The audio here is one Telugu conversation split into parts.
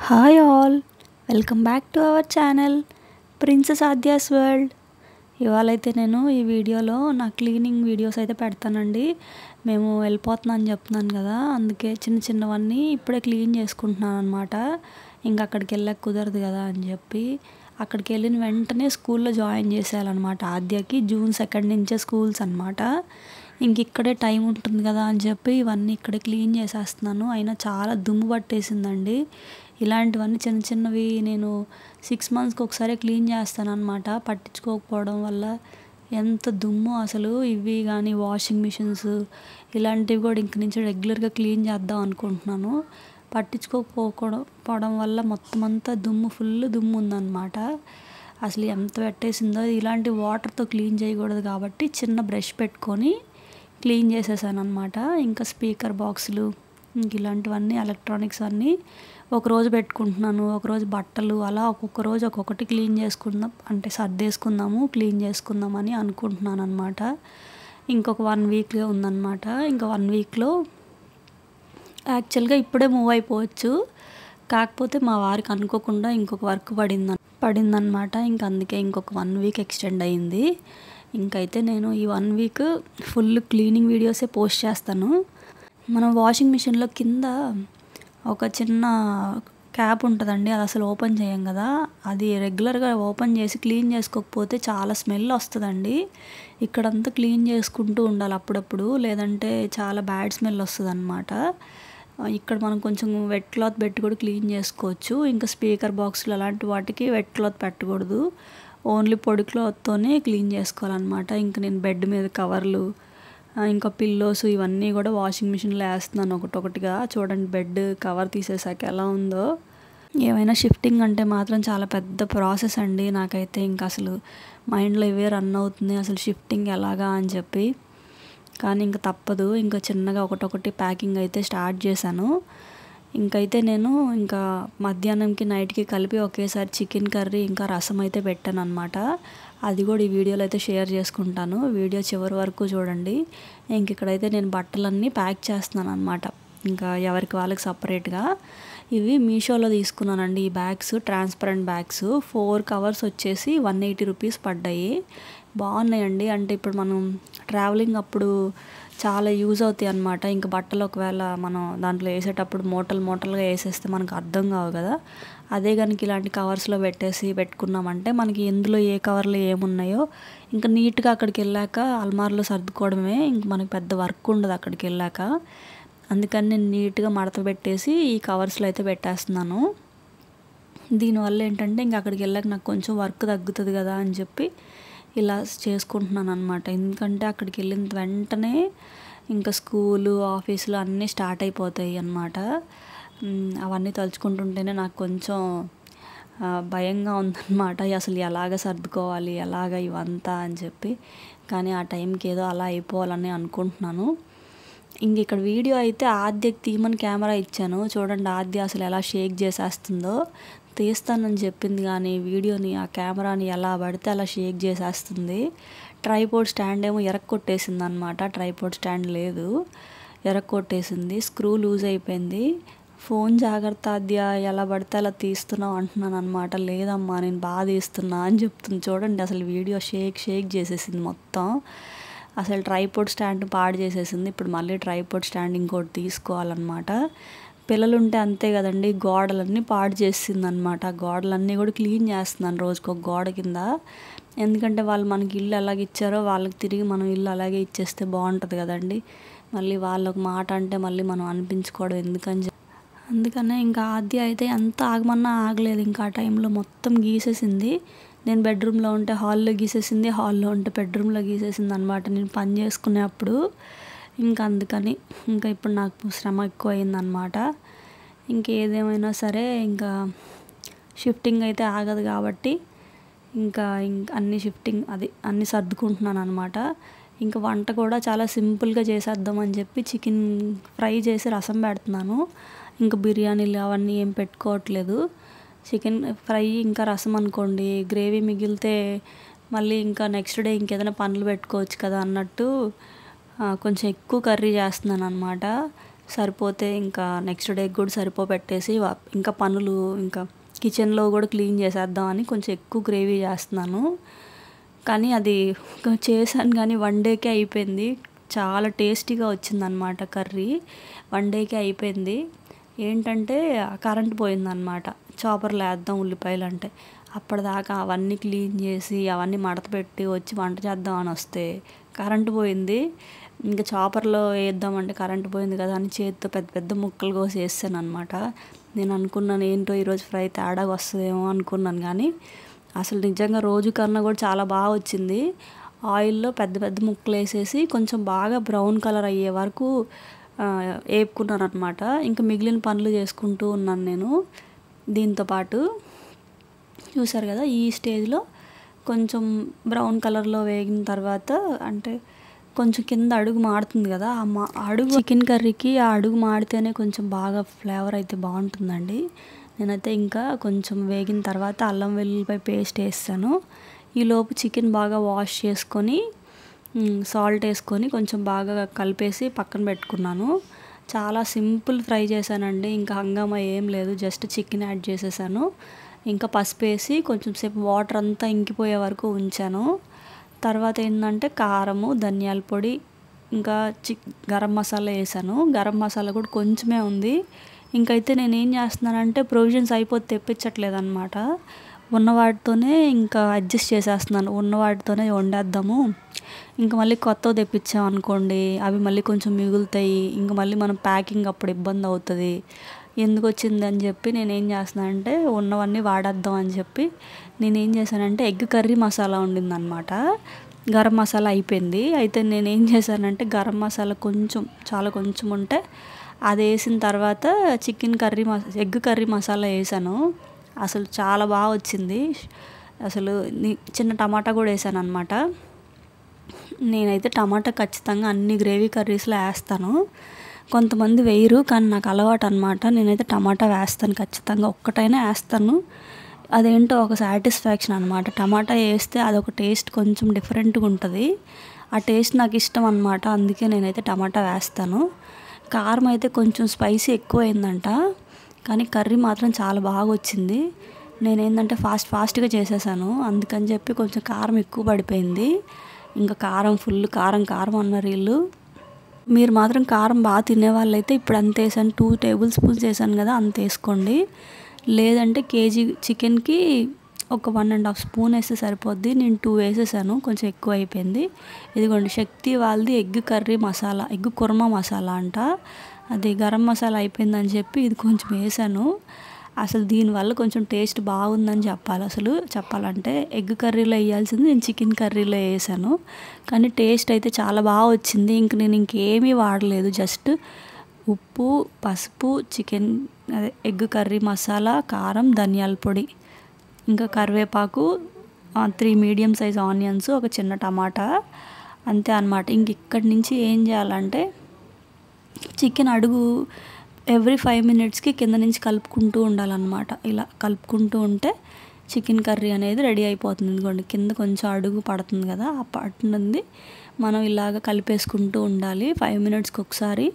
Hi all, welcome back to our channel princess Aadya's world. ఇవాళైతే నేను ఈ వీడియోలో నా క్లీనింగ్ వీడియోస్ అయితే పెడతానండి. మేము వెళ్ళిపోతున్నాను చెప్తున్నాను కదా, అందుకే చిన్న చిన్నవన్నీ ఇప్పుడే క్లీన్ చేసుకుంటున్నాను అనమాట. ఇంకా అక్కడికి వెళ్ళక కుదరదు కదా అని చెప్పి అక్కడికి వెళ్ళిన వెంటనే స్కూల్లో జాయిన్ చేసేయాలన్నమాట. ఆద్యకి June 2 నుంచే స్కూల్స్ అనమాట. ఇంక ఇక్కడే టైం ఉంటుంది కదా అని చెప్పి ఇవన్నీ ఇక్కడే క్లీన్ చేసేస్తున్నాను. అయినా చాలా దుమ్ము పట్టేసిందండి. ఇలాంటివన్నీ చిన్న చిన్నవి నేను 6 monthsకి ఒకసారి క్లీన్ చేస్తాను అనమాట. పట్టించుకోకపోవడం వల్ల ఎంత దుమ్ము అసలు. ఇవి కానీ వాషింగ్ మిషన్స్ ఇలాంటివి కూడా ఇంక నుంచి రెగ్యులర్గా క్లీన్ చేద్దాం అనుకుంటున్నాను. పట్టించుకోకపోవడం వల్ల మొత్తం అంతా దుమ్ము, ఫుల్ దుమ్ము ఉందన్నమాట. అసలు ఎంత పెట్టేసిందో. ఇలాంటి వాటర్తో క్లీన్ చేయకూడదు కాబట్టి చిన్న బ్రష్ పెట్టుకొని క్లీన్ చేసేసాను అనమాట. ఇంకా స్పీకర్ బాక్సులు ఇంక ఇలాంటివన్నీ ఎలక్ట్రానిక్స్ అన్నీ ఒకరోజు పెట్టుకుంటున్నాను, ఒకరోజు బట్టలు, అలా ఒక్కొక్క రోజు ఒక్కొక్కటి క్లీన్ చేసుకుందాం, అంటే సర్దేసుకుందాము, క్లీన్ చేసుకుందామని అనుకుంటున్నాను అనమాట. ఇంకొక 1 week ఉందన్నమాట. ఇంకా 1 weekలో యాక్చువల్గా ఇప్పుడే మూవ్ అయిపోవచ్చు. కాకపోతే మా వారికి అనుకోకుండా ఇంకొక వర్క్ పడిందనమాట. ఇంక అందుకే ఇంకొక 1 week ఎక్స్టెండ్ అయ్యింది. ఇంకైతే నేను ఈ 1 week ఫుల్ క్లీనింగ్ వీడియోసే పోస్ట్ చేస్తాను. మనం వాషింగ్ మిషన్లో కింద ఒక చిన్న క్యాప్ ఉంటుందండి, అది అసలు ఓపెన్ చేయం కదా. అది రెగ్యులర్గా ఓపెన్ చేసి క్లీన్ చేసుకోకపోతే చాలా స్మెల్ వస్తుందండి. ఇక్కడంతా క్లీన్ చేసుకుంటూ ఉండాలి అప్పుడప్పుడు, లేదంటే చాలా బ్యాడ్ స్మెల్ వస్తుంది అనమాట. ఇక్కడ మనం కొంచెం వెట్ క్లాత్ పెట్టి కూడా క్లీన్ చేసుకోవచ్చు. ఇంకా స్పీకర్ బాక్సులు అలాంటి వాటికి వెట్ క్లాత్ పెట్టకూడదు, ఓన్లీ పొడి క్లాత్తోనే క్లీన్ చేసుకోవాలన్నమాట. ఇంకా నేను బెడ్ మీద కవర్లు, ఇంకా పిల్లోస్ ఇవన్నీ కూడా వాషింగ్ మిషన్లో వేస్తున్నాను ఒకటొకటిగా. చూడండి బెడ్ కవర్ తీసేసాక ఎలా ఉందో. ఏమైనా షిఫ్టింగ్ అంటే మాత్రం చాలా పెద్ద ప్రాసెస్ అండి. నాకైతే ఇంకా అసలు మైండ్లో ఇవే రన్ అవుతుంది, అసలు షిఫ్టింగ్ ఎలాగా అని చెప్పి. కానీ ఇంకా తప్పదు, ఇంకా చిన్నగా ఒకటొకటి ప్యాకింగ్ అయితే స్టార్ట్ చేశాను. ఇంకైతే నేను ఇంకా మధ్యాహ్నంకి నైట్కి కలిపి ఒకేసారి చికెన్ కర్రీ ఇంకా రసం అయితే పెట్టాను అనమాట. అది కూడా ఈ వీడియోలో అయితే షేర్ చేసుకుంటాను. వీడియో చివరి వరకు చూడండి. ఇంక ఇక్కడైతే నేను బట్టలన్నీ ప్యాక్ చేస్తున్నాను అనమాట, ఇంకా ఎవరికి వాళ్ళకి సపరేట్గా. ఇవి మీషోలో తీసుకున్నానండి. ఈ బ్యాగ్స్ ట్రాన్స్పరెంట్ బ్యాగ్స్ 4 covers వచ్చేసి 180 rupees పడ్డాయి. బాగున్నాయండి. అంటే ఇప్పుడు మనం ట్రావెలింగ్ అప్పుడు చాలా యూజ్ అవుతాయి అన్నమాట. ఇంకా బట్టలు ఒకవేళ మనం దాంట్లో వేసేటప్పుడు మూటలుగా వేసేస్తే మనకు అర్థం కావు కదా. అదే కనుక ఇలాంటి కవర్స్లో పెట్టుకున్నామంటే మనకి ఎందులో ఏ కవర్లో ఏమున్నాయో ఇంకా నీట్గా అక్కడికి వెళ్ళాక అల్మార్లో సర్దుకోవడమే. ఇంక మనకి పెద్ద వర్క్ ఉండదు అక్కడికి వెళ్ళాక. అందుకని నేను నీట్గా మడత పెట్టేసి ఈ కవర్స్లో అయితే పెట్టేస్తున్నాను. దీనివల్ల ఏంటంటే ఇంక అక్కడికి వెళ్ళాక నాకు కొంచెం వర్క్ తగ్గుతుంది కదా అని చెప్పి ఇలా చేసుకుంటున్నాను అనమాట. ఎందుకంటే అక్కడికి వెళ్ళిన వెంటనే ఇంకా స్కూలు, ఆఫీసులు అన్నీ స్టార్ట్ అయిపోతాయి అన్నమాట. అవన్నీ తలుచుకుంటుంటేనే నాకు కొంచెం భయంగా ఉందన్నమాట. అసలు ఎలాగ సర్దుకోవాలి, ఎలాగ ఇవంతా అని చెప్పి. కానీ ఆ టైంకి ఏదో అలా అయిపోవాలని అనుకుంటున్నాను. ఇంక ఇక్కడ వీడియో అయితే ఆద్యకి తీయమని కెమెరా ఇచ్చాను. చూడండి ఆద్య అసలు ఎలా షేక్ చేసేస్తుందో. తీస్తానని చెప్పింది కానీ వీడియోని, ఆ కెమెరాని ఎలా పడితే అలా షేక్ చేసేస్తుంది. ట్రైపోడ్ స్టాండ్ ఏమో ఎరక్కొట్టేసింది అనమాట. ట్రైపోడ్ స్టాండ్ లేదు, ఎరక్కొట్టేసింది. స్క్రూ లూజ్ అయిపోయింది. ఫోన్ జాగ్రత్త ఆద్య, ఎలా పడితే అలా తీస్తున్నావు అంటున్నాను అనమాట. లేదమ్మా నేను బాగా తీస్తున్నా అని చెప్తుంది. చూడండి అసలు వీడియో షేక్ చేసేసింది మొత్తం. అసలు ట్రైపోడ్ స్టాండ్ పాడు చేసేసింది. ఇప్పుడు మళ్ళీ ట్రైపోడ్ స్టాండ్ ఇంకోటి తీసుకోవాలన్నమాట. పిల్లలు ఉంటే అంతే కదండి, గోడలన్నీ పాడు చేసింది అనమాట. గోడలన్నీ కూడా క్లీన్ చేస్తున్నాను రోజుకొక గోడ కింద. ఎందుకంటే వాళ్ళు మనకి ఇల్లు ఎలాగ ఇచ్చారో వాళ్ళకి తిరిగి మనం ఇల్లు అలాగే ఇచ్చేస్తే బాగుంటుంది కదండి. మళ్ళీ వాళ్ళొక మాట అంటే మళ్ళీ మనం అనిపించుకోవడం ఎందుకని అందుకనే ఇంకా ఆద్య అయితే ఎంత ఆగమన్నా ఆగలేదు. ఇంకా ఆ టైంలో మొత్తం గీసేసింది. నేను బెడ్రూమ్లో ఉంటే హాల్లో గీసేసింది, హాల్లో ఉంటే బెడ్రూమ్లో గీసేసింది అనమాట నేను పని చేసుకునేప్పుడు. ఇంకా అందుకని ఇంకా ఇప్పుడు నాకు శ్రమ ఎక్కువ అయిందనమాట. ఇంకేదేమైనా సరే ఇంకా షిఫ్టింగ్ అయితే ఆగదు కాబట్టి ఇంకా అన్నీ సర్దుకుంటున్నాను అనమాట. ఇంకా వంట కూడా చాలా సింపుల్గా చేసేద్దామని చెప్పి చికెన్ ఫ్రై చేసి రసం పెడుతున్నాను. ఇంకా బిర్యానీలు అవన్నీ ఏం పెట్టుకోవట్లేదు. చికెన్ ఫ్రై ఇంకా రసం అనుకోండి, గ్రేవీ మిగిలితే మళ్ళీ ఇంకా నెక్స్ట్ డే ఇంకేదైనా పనులు పెట్టుకోవచ్చు కదా అన్నట్టు కొంచెం ఎక్కువ కర్రీ చేస్తున్నాను అనమాట. సరిపోతే ఇంకా నెక్స్ట్ డేకి కూడా సరిపోబెట్టేసి ఇంకా పనులు ఇంకా కిచెన్లో కూడా క్లీన్ చేసేద్దామని కొంచెం ఎక్కువ గ్రేవీ చేస్తున్నాను. కానీ అది చేశాను కానీ 1 డేకే అయిపోయింది. చాలా టేస్టీగా వచ్చిందనమాట కర్రీ. 1 డేకే అయిపోయింది. ఏంటంటే కరెంట్ పోయిందనమాట. చాపర్లో వేద్దాం ఉల్లిపాయలు అంటే, అప్పటిదాకా అవన్నీ క్లీన్ చేసి అవన్నీ మడత పెట్టి వచ్చి వంట చేద్దామని వస్తే కరెంటు పోయింది. ఇంకా చాపర్లో వేద్దామంటే కరెంటు పోయింది కదా అని చేతితో పెద్ద పెద్ద ముక్కలు కోసి వేసాను అనమాట. నేను అనుకున్నాను ఏంటో ఈరోజు ఫ్రై తేడాగా వస్తుందేమో అనుకున్నాను, కానీ అసలు నిజంగా రోజు కన్నా కూడా చాలా బాగా వచ్చింది. ఆయిల్లో పెద్ద పెద్ద ముక్కలు వేసేసి కొంచెం బాగా బ్రౌన్ కలర్ అయ్యే వరకు వేపుకున్నాను అనమాట. ఇంకా మిగిలిన పనులు చేసుకుంటూ ఉన్నాను నేను. దీంతోపాటు చూసారు కదా, ఈ స్టేజ్లో కొంచెం బ్రౌన్ కలర్లో వేగిన తర్వాత అంటే కొంచెం కింద అడుగు మాడుతుంది కదా, అడుగు చికెన్ కర్రీకి ఆ అడుగు మాడితేనే కొంచెం బాగా ఫ్లేవర్ అయితే బాగుంటుందండి. నేనైతే ఇంకా కొంచెం వేగిన తర్వాత అల్లం వెల్లుల్లిపాయ పేస్ట్ వేస్తాను. ఈలోపు చికెన్ బాగా వాష్ చేసుకొని సాల్ట్ వేసుకొని కొంచెం బాగా కలిపేసి పక్కన పెట్టుకున్నాను. చాలా సింపుల్ ఫ్రై చేశానండి. ఇంకా హంగామా ఏం లేదు, జస్ట్ చికెన్ యాడ్ చేసేసాను. ఇంకా పసుపు వేసి కొంచెం సేపు వాటర్ అంతా ఇంకిపోయే వరకు ఉంచాను. తర్వాత ఏంటంటే కారము, ధనియాల పొడి, ఇంకా గరం మసాలా వేసాను. గరం మసాలా కూడా కొంచెమే ఉంది. ఇంకైతే నేను ఏం చేస్తున్నానంటే ప్రొవిజన్స్ అయిపోతే తెప్పించట్లేదు అనమాట. ఉన్న వాటితోనే ఇంకా అడ్జస్ట్ చేసేస్తున్నాను. ఉన్న వాటితోనే వండేద్దాము, ఇంకా మళ్ళీ కొత్తవి తెప్పించాం అనుకోండి అవి మళ్ళీ కొంచెం మిగులుతాయి, ఇంకా మళ్ళీ మనం ప్యాకింగ్ అప్పుడు ఇబ్బంది అవుతుంది. ఎందుకు వచ్చిందని చెప్పి నేనేం చేస్తున్నానంటే ఉన్నవన్నీ వాడేద్దాం అని చెప్పి నేనేం చేశానంటే ఎగ్ కర్రీ మసాలా ఉండిందనమాట. గరం మసాలా అయిపోయింది. అయితే నేనేం చేశానంటే గరం మసాలా చాలా కొంచెం ఉంటే అది వేసిన తర్వాత ఎగ్ కర్రీ మసాలా వేసాను. అసలు చాలా బాగా వచ్చింది. అసలు చిన్న టమాటా కూడా వేసాను అనమాట. నేనైతే టమాటా ఖచ్చితంగా అన్ని గ్రేవీ కర్రీస్లో వేస్తాను. కొంతమంది వేయరు, కానీ నాకు అలవాటు అనమాట. నేనైతే టమాటా వేస్తాను, ఖచ్చితంగా ఒక్కటైనా వేస్తాను. అదేంటో ఒక సాటిస్ఫాక్షన్ అనమాట. టమాటా వేస్తే అదొక టేస్ట్ కొంచెం డిఫరెంట్గా ఉంటుంది. ఆ టేస్ట్ నాకు ఇష్టం అనమాట. అందుకే నేనైతే టమాటా వేస్తాను. కారం అయితే కొంచెం స్పైసీ ఎక్కువైందంట, కానీ కర్రీ మాత్రం చాలా బాగా వచ్చింది. నేనేంటంటే ఫాస్ట్గా చేసేసాను, అందుకని చెప్పి కొంచెం కారం ఎక్కువ పడిపోయింది. ఇంకా ఫుల్ కారం అన్నారు వీళ్ళు. మీరు మాత్రం కారం బాగా తినేవాళ్ళైతే ఇప్పుడు అంత వేసాను, 2 టేబుల్ స్పూన్స్ వేసాను కదా, అంత వేసుకోండి. లేదంటే కేజీ చికెన్కి ఒక 1.5 స్పూన్ వేస్తే సరిపోద్ది. నేను 2 వేసేసాను, కొంచెం ఎక్కువ అయిపోయింది. ఇదిగోండి శక్తి వాళ్ళది ఎగ్ కుర్మా మసాలా అంట. అది గరం మసాలా అయిపోయిందని చెప్పి ఇది కొంచెం వేసాను. అసలు దీనివల్ల కొంచెం టేస్ట్ బాగుందని చెప్పాలంటే ఎగ్ కర్రీలో వేయాల్సింది నేను చికెన్ కర్రీలో వేసాను, కానీ టేస్ట్ అయితే చాలా బాగా వచ్చింది. నేను ఇంకేమీ వాడలేదు, జస్ట్ ఉప్పు, పసుపు, ఎగ్ కర్రీ మసాలా, కారం, ధనియాల పొడి, ఇంకా కరివేపాకు, 3 మీడియం సైజ్ ఆనియన్స్, ఒక చిన్న టమాటా, అంతే అన్నమాట. ఇక్కడి నుంచి ఏం చేయాలంటే చికెన్ అడుగు ఎవ్రీ 5 మినిట్స్కి కింద నుంచి కలుపుకుంటూ ఉండాలన్నమాట. ఇలా కలుపుకుంటూ ఉంటే చికెన్ కర్రీ అనేది రెడీ అయిపోతుంది. ఇదిగోండి కింద కొంచెం అడుగు పడుతుంది కదా, ఆ పడుతుంది మనం ఇలాగ కలిపేసుకుంటూ ఉండాలి. 5 మినిట్స్కి ఒకసారి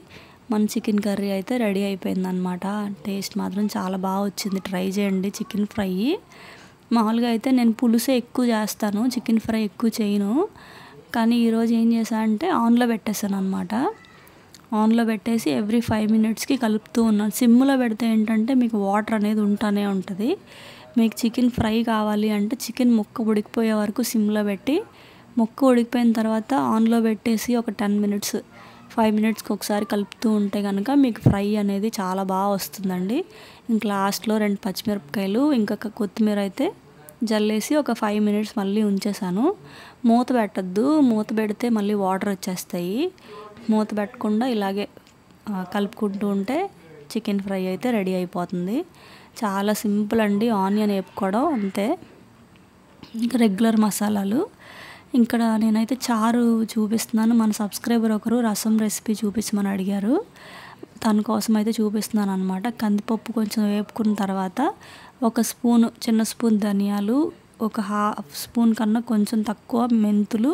మన చికెన్ కర్రీ అయితే రెడీ అయిపోయిందనమాట. టేస్ట్ మాత్రం చాలా బాగా వచ్చింది. ట్రై చేయండి చికెన్ ఫ్రై. మామూలుగా అయితే నేను పులుసే ఎక్కువ చేస్తాను, చికెన్ ఫ్రై ఎక్కువ చేయను. కానీ ఈరోజు ఏం చేశాను అంటే ఆన్లో పెట్టేసాను అనమాట. ఆన్లో పెట్టేసి ఎవ్రీ 5 మినిట్స్కి కలుపుతూ ఉన్నాను. సిమ్లో పెడితే ఏంటంటే మీకు వాటర్ అనేది ఉంటూనే ఉంటుంది. మీకు చికెన్ ఫ్రై కావాలి అంటే చికెన్ ముక్క ఉడికిపోయే వరకు సిమ్లో పెట్టి, ముక్క ఉడికిపోయిన తర్వాత ఆన్లో పెట్టేసి ఒక 10 మినిట్స్ 5 మినిట్స్కి ఒకసారి కలుపుతూ ఉంటే కనుక మీకు ఫ్రై అనేది చాలా బాగా వస్తుందండి. ఇంకా లాస్ట్లో 2 పచ్చిమిరపకాయలు ఇంకా కొత్తిమీర అయితే జల్లేసి ఒక 5 మినిట్స్ మళ్ళీ ఉంచేసాను. మూత పెట్టద్దు, మూత పెడితే మళ్ళీ వాటర్ వచ్చేస్తాయి. మూత పెట్టకుండా ఇలాగే కలుపుకుంటూ ఉంటే చికెన్ ఫ్రై అయితే రెడీ అయిపోతుంది. చాలా సింపుల్ అండి, ఆనియన్ వేపుకోవడం అంతే. ఇంకా రెగ్యులర్ మసాలాలు. ఇక్కడ నేనైతే చారు చూపిస్తున్నాను. మన సబ్స్క్రైబర్ ఒకరు రసం రెసిపీ చూపించమని అడిగారు, తన కోసం అయితే చూపిస్తున్నాను అనమాట. కందిపప్పు కొంచెం వేపుకున్న తర్వాత చిన్న స్పూన్ ధనియాలు, ఒక 1/2 స్పూన్ కన్నా కొంచెం తక్కువ మెంతులు,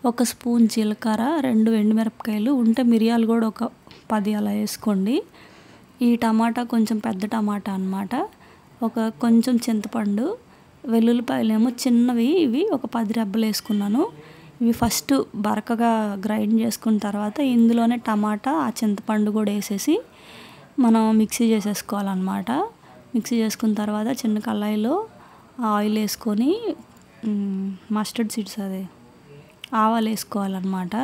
ఒక స్పూన్ జీలకర్ర, 2 ఎండుమిరపకాయలు, ఉంటే మిరియాలు కూడా ఒక 10 అలా వేసుకోండి. ఈ టమాటా కొంచెం పెద్ద టమాటా అన్నమాట. ఒక కొంచెం చింతపండు, వెల్లుల్లిపాయలేమో చిన్నవి, ఇవి ఒక 10 రెబ్బలు వేసుకున్నాను. ఇవి ఫస్ట్ బరకగా గ్రైండ్ చేసుకున్న తర్వాత ఇందులోనే టమాటా, ఆ చింతపండు కూడా వేసేసి మనం మిక్సీ చేసేసుకోవాలన్నమాట. మిక్సీ చేసుకున్న తర్వాత చిన్న కళాయిలో ఆయిల్ వేసుకొని మస్టర్డ్ సీడ్స్ ఆవాలు వేసుకోవాలన్నమాట.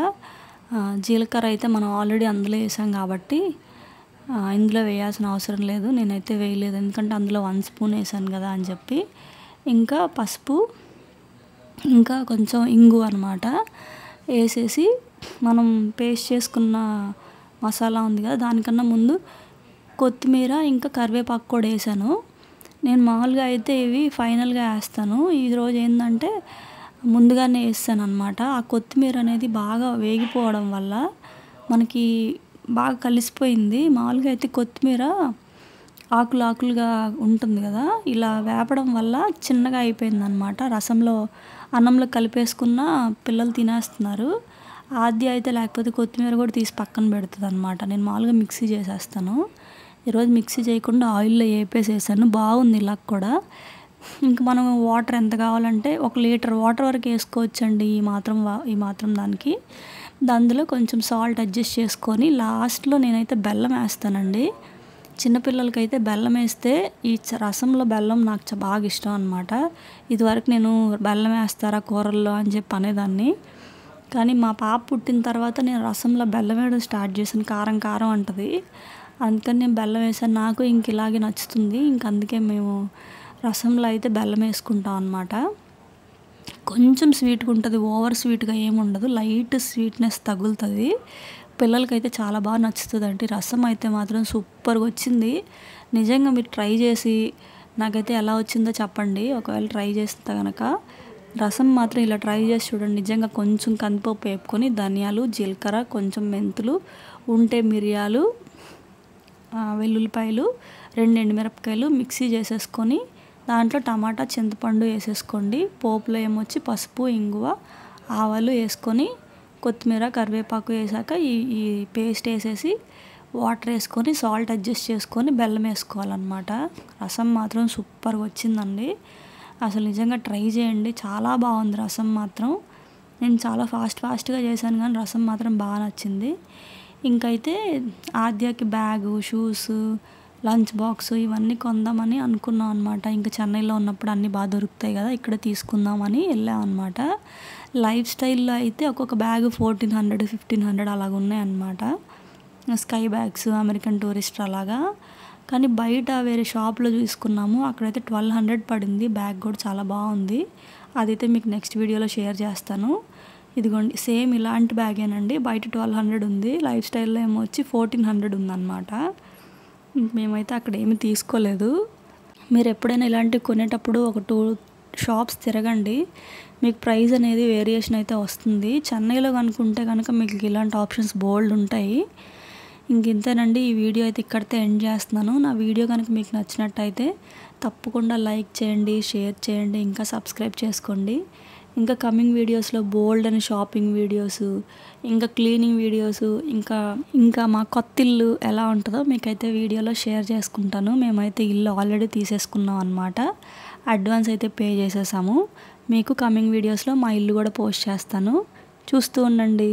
జీలకర్ర అయితే మనం ఆల్రెడీ అందులో వేసాం కాబట్టి ఇందులో వేయాల్సిన అవసరం లేదు. నేనైతే వేయలేదు, ఎందుకంటే అందులో 1 స్పూన్ వేసాను కదా అని చెప్పి. ఇంకా పసుపు, ఇంకా కొంచెం ఇంగు అనమాట వేసేసి మనం పేస్ట్ చేసుకున్న మసాలా ఉంది కదా, దానికన్నా ముందు కొత్తిమీర ఇంకా కరివేపాకు కూడా వేసాను. నేను మామూలుగా అయితే ఇవి ఫైనల్గా వేస్తాను. ఈరోజు ఏంటంటే ముందుగానే వేస్తాను అనమాట. ఆ కొత్తిమీర అనేది బాగా వేగిపోవడం వల్ల మనకి బాగా కలిసిపోయింది. మామూలుగా అయితే కొత్తిమీర ఆకులుగా ఉంటుంది కదా, ఇలా వేపడం వల్ల చిన్నగా అయిపోయింది అనమాట. రసంలో అన్నంలో కలిపేసుకున్న పిల్లలు తినేస్తున్నారు. ఆద్య అయితే లేకపోతే కొత్తిమీర కూడా తీసి పక్కన పెడుతుంది అనమాట. నేను మామూలుగా మిక్సీ చేసేస్తాను. ఈరోజు మిక్సీ చేయకుండా ఆయిల్లో వేపేసేసాను. బాగుంది ఇలా కూడా. ఇంకా మనం వాటర్ ఎంత కావాలంటే 1 లీటర్ వాటర్ వరకు వేసుకోవచ్చండి ఈ మాత్రం దానికి. అందులో కొంచెం సాల్ట్ అడ్జస్ట్ చేసుకొని లాస్ట్లో నేనైతే బెల్లం వేస్తానండి. చిన్నపిల్లలకైతే బెల్లం వేస్తే ఈ రసంలో బెల్లం నాకు బాగా ఇష్టం అనమాట. ఇదివరకు నేను బెల్లం వేస్తారా కూరల్లో అని చెప్పి అనేదాన్ని. కానీ మా పాప పుట్టిన తర్వాత నేను రసంలో బెల్లం వేయడం స్టార్ట్ చేశాను. కారం అంటది, అందుకని నేను బెల్లం వేసాను. నాకు ఇంక ఇలాగే నచ్చుతుంది. ఇంక అందుకే మేము రసంలో అయితే బెల్లం వేసుకుంటాం అనమాట. కొంచెం స్వీట్గా ఉంటుంది, ఓవర్ స్వీట్గా ఏముండదు, లైట్ స్వీట్నెస్ తగులుతుంది. పిల్లలకైతే చాలా బాగా నచ్చుతుంది అండి. రసం అయితే మాత్రం సూపర్గా వచ్చింది. నిజంగా మీరు ట్రై చేసి నాకైతే ఎలా వచ్చిందో చెప్పండి. ఒకవేళ ట్రై చేస్తే కనుక రసం మాత్రం ఇలా ట్రై చేసి చూడండి. నిజంగా కొంచెం కందిపప్పు వేపుకొని ధనియాలు, జీలకర్ర, కొంచెం మెంతులు, ఉంటే మిరియాలు, వెల్లుల్లిపాయలు, 2 ఎండుమిరపకాయలు మిక్సీ చేసేసుకొని దాంట్లో టమాటా, చింతపండు వేసేసుకోండి. పోపులో ఏమొచ్చి పసుపు, ఇంగువ, ఆవాలు వేసుకొని కొత్తిమీర, కరివేపాకు వేసాక ఈ పేస్ట్ వేసేసి వాటర్ వేసుకొని సాల్ట్ అడ్జస్ట్ చేసుకొని బెల్లం వేసుకోవాలన్నమాట. రసం మాత్రం సూపర్గా వచ్చిందండి. అసలు నిజంగా ట్రై చేయండి, చాలా బాగుంది రసం మాత్రం. నేను చాలా ఫాస్ట్గా చేశాను కానీ రసం మాత్రం బాగా నచ్చింది. ఇంకైతే ఆద్యకి బ్యాగు, షూస్, లంచ్ బాక్స్ ఇవన్నీ కొందామని అనుకున్నాం అనమాట. ఇంకా చెన్నైలో ఉన్నప్పుడు అన్నీ బాగా దొరుకుతాయి కదా, ఇక్కడ తీసుకుందామని వెళ్ళాం అనమాట. లైఫ్ స్టైల్లో అయితే ఒక్కొక్క బ్యాగ్ 1400, 1500 అలాగ ఉన్నాయన్నమాట. స్కై బ్యాగ్స్, అమెరికన్ టూరిస్టర్ అలాగా. కానీ బయట వేరే షాప్లో చూసుకున్నాము, అక్కడైతే 1200 పడింది. బ్యాగ్ కూడా చాలా బాగుంది. అదైతే మీకు నెక్స్ట్ వీడియోలో షేర్ చేస్తాను. ఇదిగోండి, సేమ్ ఇలాంటి బ్యాగేనండి. బయట 1200 ఉంది, లైఫ్ స్టైల్లో ఏమో వచ్చి 1400 ఉందన్నమాట. మేమైతే అక్కడ ఏమీ తీసుకోలేదు. మీరు ఎప్పుడైనా ఇలాంటివి కొనేటప్పుడు ఒక 2 షాప్స్ తిరగండి, మీకు ప్రైస్ అనేది వేరియేషన్ అయితే వస్తుంది. చెన్నైలో కనుక్కుంటే కనుక మీకు ఇలాంటి ఆప్షన్స్ బోల్డ్ ఉంటాయి. ఇంతేనండి, ఈ వీడియో అయితే ఇక్కడితో ఎండ్ చేస్తున్నాను. నా వీడియో కనుక మీకు నచ్చినట్టయితే తప్పకుండా లైక్ చేయండి, షేర్ చేయండి, ఇంకా సబ్స్క్రైబ్ చేసుకోండి. ఇంకా కమింగ్ వీడియోస్లో బోల్డ్ అని షాపింగ్ వీడియోస్, ఇంకా క్లీనింగ్ వీడియోస్, ఇంకా మా కొత్త ఇల్లు ఎలా ఉంటుందో మీకైతే వీడియోలో షేర్ చేసుకుంటాను. మేమైతే ఇల్లు ఆల్రెడీ తీసేసుకున్నాం అనమాట. అడ్వాన్స్ అయితే పే చేసేసాము. మీకు కమింగ్ వీడియోస్లో మా ఇల్లు కూడా పోస్ట్ చేస్తాను, చూస్తూ ఉండండి.